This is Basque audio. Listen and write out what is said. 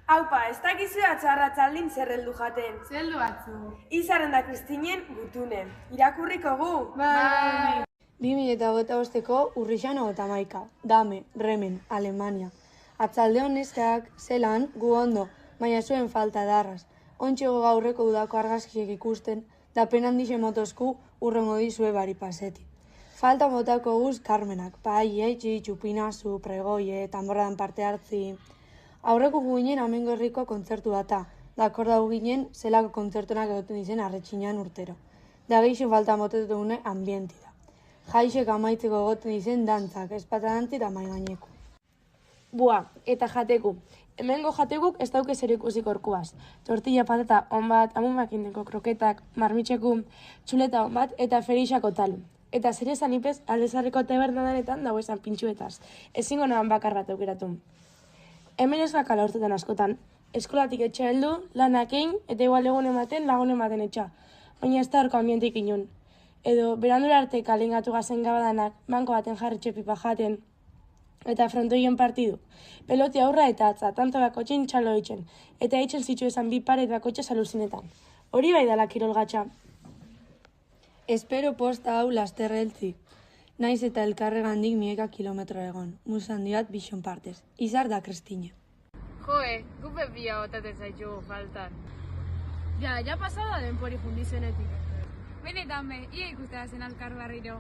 Aupa, ez dakizu atxarratzaldin zerreldu jaten. Zeldu batzu. Izaren da Kristinen gutune. Irakurriko gu? Bai. 2025ko urrixan 31. Dame, Bremen, Alemania. Atzalde honezteak zelan gu ondo, baina zuen falta darraz. Ontxego gaurreko udako argazkiek ikusten, da penandixe motozku urrengo dizue bari paseti. Falta motako guz Carmenak, paie, txupinazu, pregoie, tamborradan parte hartzi. Aurreko ginen amengo herriko kontzertu data, dakor dau ginen zelako kontzertunak egoten dizen arretxinean urtero. Da geixo falta motetu dune ambienti da. Jaixek amaitzeko egoten dizen dantzak, espata dantzi eta maigaineko. Bua, eta jateku. Hemengo jatekuk ez dauke zer ikusik orkuaz. Tortilla patata on bat, amumakindeko kroketak, marmitxeku, txuleta on bat eta ferixako talu. Eta zer esan ipez aldezarreko tabernadan dago esan pintxuetaz. Ezingo nahan bakar bat aukeratu. Hemen ez gakala urtetan askotan. Eskolatik etxe heldu, lanak egin, eta igual lagun ematen etxa. Baina ez da horko ambientik inun. Edo, berandura arte kalingatu gazen gabadanak, banko baten jarri txepipa jaten, eta frontoien partidu. Peloti aurra eta atza, tanto bako txalo eitzen, eta eitzen zitu esan bi paret bako txas aluzinetan. Hori bai dala kirol gatxa. Espero posta hau lasterreltzi. Naiz eta elkarregandik mieka kilometro egon. Musandiat bixon partez. Izar da Kristine. Joe, gupe pia botaten zaitxugu faltan. Ja pasada denpori fundizenetik. Benetan be, ia ikustea zen alkar barriro.